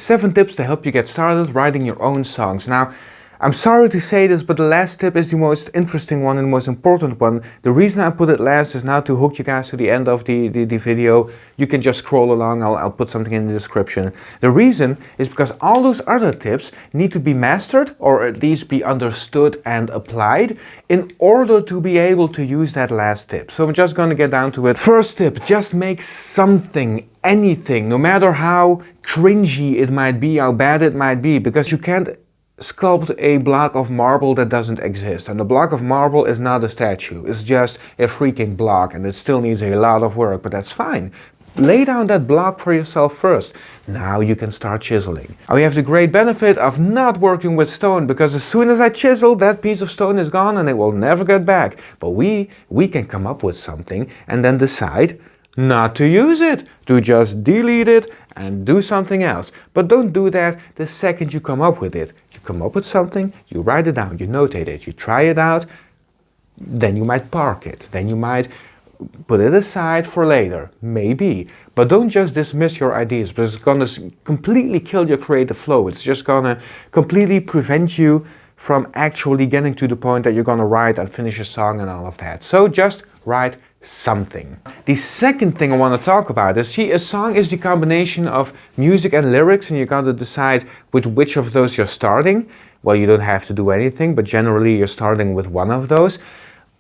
7 tips to help you get started writing your own songs. Now, I'm sorry to say this, but the last tip is the most interesting one and the most important one. The reason I put it last is now to hook you guys to the end of the video. You can just scroll along, I'll put something in the description. The reason is because all those other tips need to be mastered, or at least be understood and applied, in order to be able to use that last tip. So I'm just going to get down to it. First tip, just make something, anything, no matter how cringy it might be, how bad it might be, because you can't sculpt a block of marble that doesn't exist. And the block of marble is not a statue, it's just a freaking block, and it still needs a lot of work, but that's fine. Lay down that block for yourself first. Now you can start chiseling. We have the great benefit of not working with stone, because as soon as I chisel, that piece of stone is gone and it will never get back. But we can come up with something and then decide not to use it, to just delete it and do something else. But don't do that the second you come up with it. You come up with something, you write it down, you notate it, you try it out, then you might park it, then you might put it aside for later, maybe. But don't just dismiss your ideas, because it's gonna completely kill your creative flow. It's just gonna completely prevent you from actually getting to the point that you're gonna write and finish a song and all of that. So just write something. The second thing I want to talk about is, see, a song is the combination of music and lyrics, and you got to decide with which of those you're starting. Well, you don't have to do anything, but generally you're starting with one of those.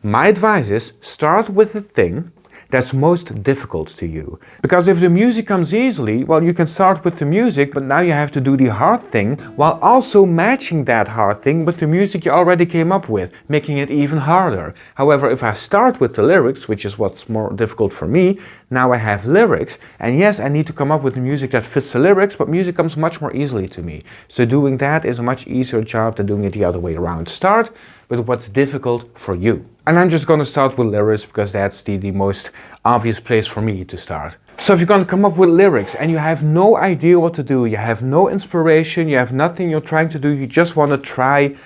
My advice is, start with the thing that's most difficult to you. Because if the music comes easily, well, you can start with the music, but now you have to do the hard thing while also matching that hard thing with the music you already came up with, making it even harder. However, if I start with the lyrics, which is what's more difficult for me, now I have lyrics, and yes, I need to come up with the music that fits the lyrics, but music comes much more easily to me. So doing that is a much easier job than doing it the other way around. Start with what's difficult for you. And I'm just going to start with lyrics because that's the most obvious place for me to start. So if you're going to come up with lyrics and you have no idea what to do, you have no inspiration, you have nothing you're trying to do, you just want to try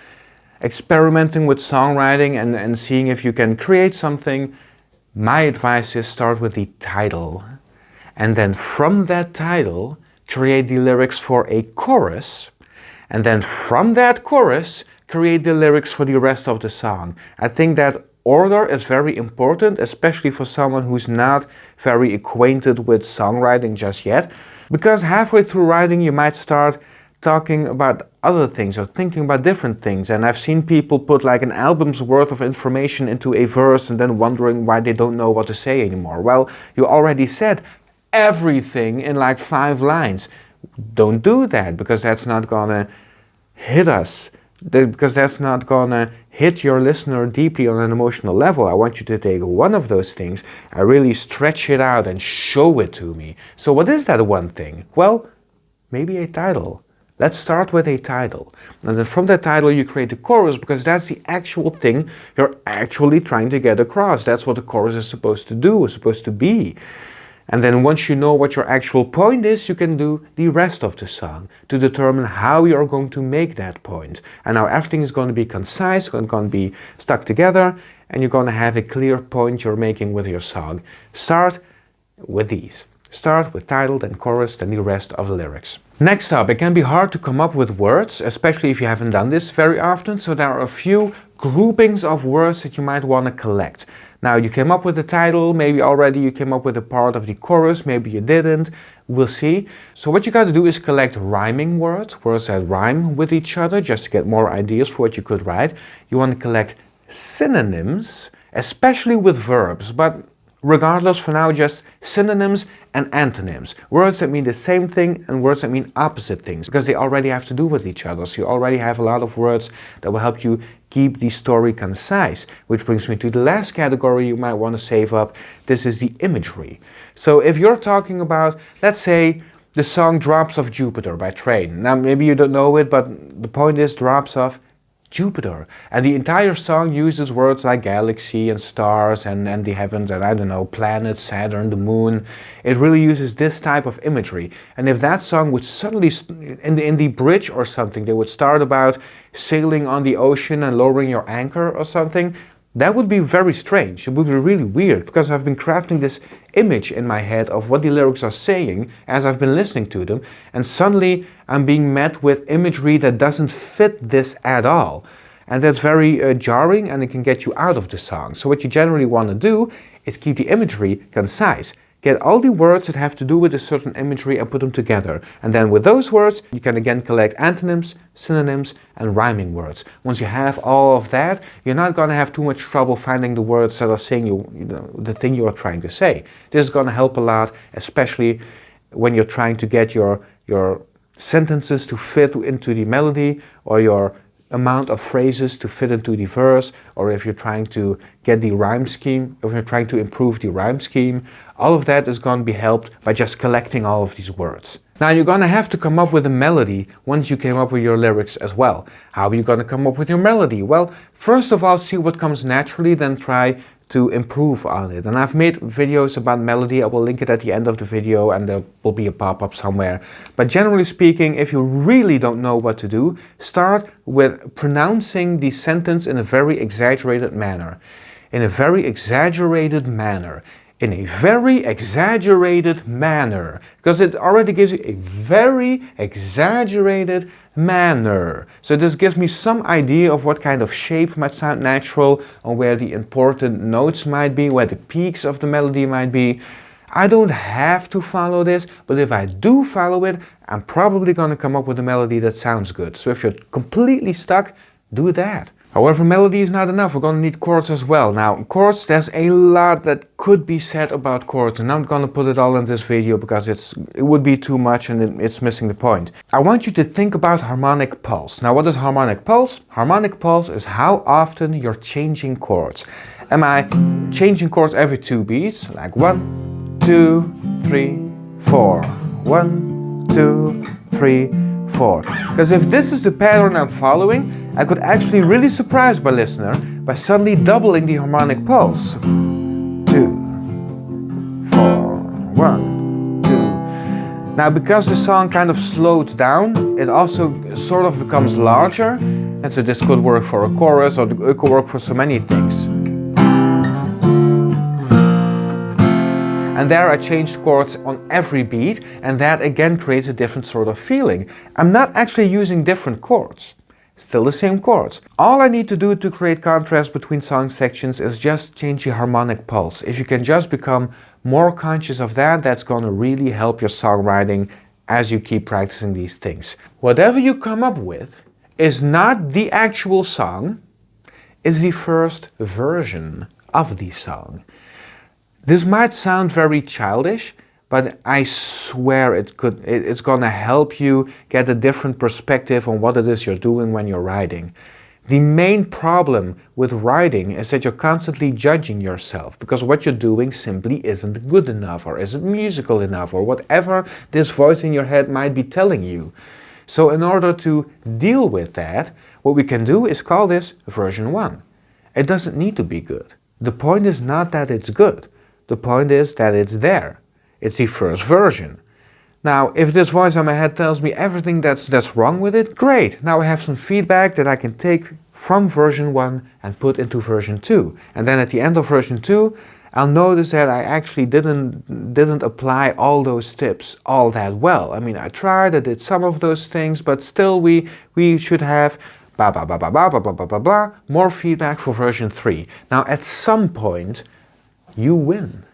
experimenting with songwriting and seeing if you can create something, my advice is start with the title. And then from that title, create the lyrics for a chorus. And then from that chorus, create the lyrics for the rest of the song. I think that order is very important, especially for someone who's not very acquainted with songwriting just yet. Because halfway through writing, you might start talking about other things or thinking about different things. And I've seen people put like an album's worth of information into a verse and then wondering why they don't know what to say anymore. Well, you already said everything in like 5 lines. Don't do that, because that's not gonna hit us. Because that's not gonna hit your listener deeply on an emotional level. I want you to take one of those things and really stretch it out and show it to me. So what is that one thing? Well, maybe a title. Let's start with a title. And then from that title you create the chorus, because that's the actual thing you're actually trying to get across. That's what the chorus is supposed to do, is supposed to be. And then once you know what your actual point is, you can do the rest of the song to determine how you're going to make that point. And now everything is going to be concise, going to be stuck together, and you're going to have a clear point you're making with your song. Start with these. Start with title, then chorus, then the rest of the lyrics. Next up, it can be hard to come up with words, especially if you haven't done this very often, so there are a few groupings of words that you might want to collect. Now, you came up with the title, maybe already you came up with a part of the chorus, maybe you didn't, we'll see. So what you got to do is collect rhyming words, words that rhyme with each other, just to get more ideas for what you could write. You want to collect synonyms, especially with verbs, but regardless, for now, just synonyms and antonyms. Words that mean the same thing and words that mean opposite things, because they already have to do with each other. So you already have a lot of words that will help you keep the story concise. Which brings me to the last category you might want to save up. This is the imagery. So if you're talking about, let's say, the song Drops of Jupiter by Train. Now, maybe you don't know it, but the point is Drops of Jupiter. And the entire song uses words like galaxy and stars and the heavens and I don't know, planets, Saturn, the moon. It really uses this type of imagery. And if that song would suddenly, in the bridge or something, they would start about sailing on the ocean and lowering your anchor or something, that would be very strange. It would be really weird, because I've been crafting this image in my head of what the lyrics are saying as I've been listening to them, and suddenly I'm being met with imagery that doesn't fit this at all. And that's very jarring, and it can get you out of the song. So what you generally want to do is keep the imagery concise. Get all the words that have to do with a certain imagery and put them together. And then with those words, you can again collect antonyms, synonyms, and rhyming words. Once you have all of that, you're not going to have too much trouble finding the words that are saying the thing you are trying to say. This is going to help a lot, especially when you're trying to get your sentences to fit into the melody, or your amount of phrases to fit into the verse, or if you're trying to get the rhyme scheme, if you're trying to improve the rhyme scheme. All of that is going to be helped by just collecting all of these words. Now you're going to have to come up with a melody once you came up with your lyrics as well. How are you going to come up with your melody? Well, first of all, see what comes naturally, then try to improve on it. And I've made videos about melody. I will link it at the end of the video, and there will be a pop-up somewhere. But generally speaking, if you really don't know what to do, start with pronouncing the sentence in a very exaggerated manner. In a very exaggerated manner. In a very exaggerated manner. Because it already gives you a very exaggerated manner. So this gives me some idea of what kind of shape might sound natural, or where the important notes might be, where the peaks of the melody might be. I don't have to follow this, but if I do follow it, I'm probably going to come up with a melody that sounds good. So if you're completely stuck, do that. However, melody is not enough. We're going to need chords as well. Now, chords, there's a lot that could be said about chords, and I'm not going to put it all in this video because it would be too much and it's missing the point. I want you to think about harmonic pulse. Now, what is harmonic pulse? Harmonic pulse is how often you're changing chords. Am I changing chords every 2 beats? Like 1, 2, 3, 4. 1, 2, 3, 4. Because if this is the pattern I'm following, I could actually really surprise my listener by suddenly doubling the harmonic pulse. 2, 4, 1, 2. Now, because the song kind of slowed down, it also sort of becomes larger. And so this could work for a chorus, or it could work for so many things. And there I changed chords on every beat, and that again creates a different sort of feeling. I'm not actually using different chords. Still the same chords. All I need to do to create contrast between song sections is just change the harmonic pulse. If you can just become more conscious of that, that's going to really help your songwriting as you keep practicing these things. Whatever you come up with is not the actual song, it's the first version of the song. This might sound very childish, but I swear it's going to help you get a different perspective on what it is you're doing when you're writing. The main problem with writing is that you're constantly judging yourself because what you're doing simply isn't good enough, or isn't musical enough, or whatever this voice in your head might be telling you. So in order to deal with that, what we can do is call this version 1. It doesn't need to be good. The point is not that it's good. The point is that it's there. It's the first version. Now, if this voice in my head tells me everything that's wrong with it, great. Now I have some feedback that I can take from version 1 and put into version 2. And then at the end of version 2, I'll notice that I actually didn't apply all those tips all that well. I mean, I tried, I did some of those things, but still we should have blah, blah, blah, blah, blah, blah, blah, blah, blah, more feedback for version 3. Now, at some point, you win.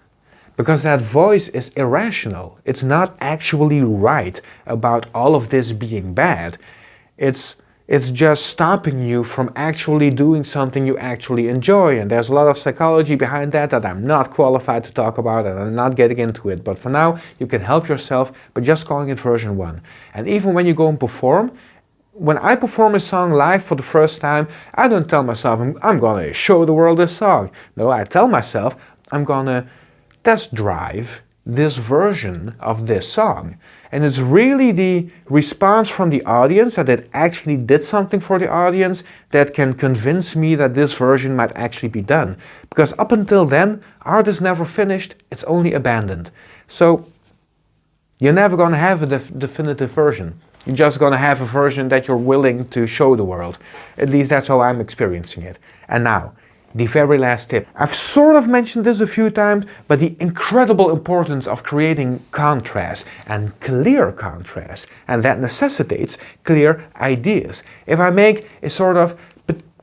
Because that voice is irrational. It's not actually right about all of this being bad. It's just stopping you from actually doing something you actually enjoy. And there's a lot of psychology behind that I'm not qualified to talk about, and I'm not getting into it. But for now, you can help yourself by just calling it version 1. And even when you go and perform, when I perform a song live for the first time, I don't tell myself, I'm gonna show the world this song. No, I tell myself, I'm gonna test drive this version of this song. And it's really the response from the audience, that it actually did something for the audience, that can convince me that this version might actually be done. Because up until then, art is never finished, it's only abandoned. So you're never going to have a definitive version. You're just going to have a version that you're willing to show the world. At least that's how I'm experiencing it. And now, the very last tip. I've sort of mentioned this a few times, but the incredible importance of creating contrast and clear contrast, and that necessitates clear ideas. If I make a sort of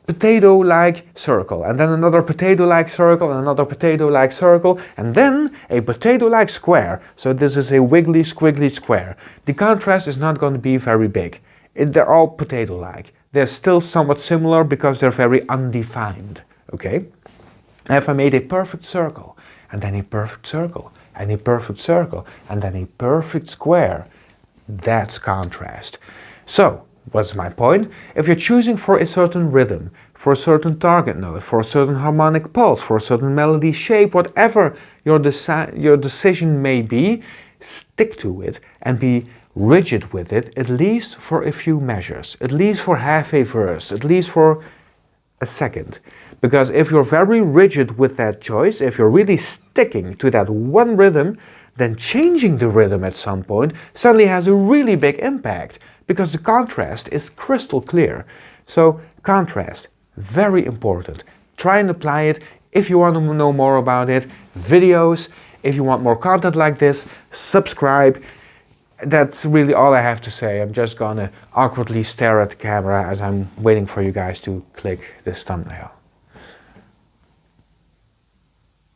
potato-like circle, and then another potato-like circle, and another potato-like circle, and then a potato-like square, so this is a wiggly, squiggly square, the contrast is not going to be very big. They're all potato-like. They're still somewhat similar because they're very undefined. Okay? If I made a perfect circle, and then a perfect circle, and a perfect circle, and then a perfect square, that's contrast. So, what's my point? If you're choosing for a certain rhythm, for a certain target note, for a certain harmonic pulse, for a certain melody shape, whatever your decision may be, stick to it and be rigid with it, at least for a few measures, at least for half a verse, at least for a second. Because if you're very rigid with that choice, if you're really sticking to that one rhythm, then changing the rhythm at some point suddenly has a really big impact, because the contrast is crystal clear. So contrast, very important. Try and apply it. If you want to know more about it, videos. If you want more content like this, subscribe. That's really all I have to say. I'm just gonna awkwardly stare at the camera as I'm waiting for you guys to click this thumbnail.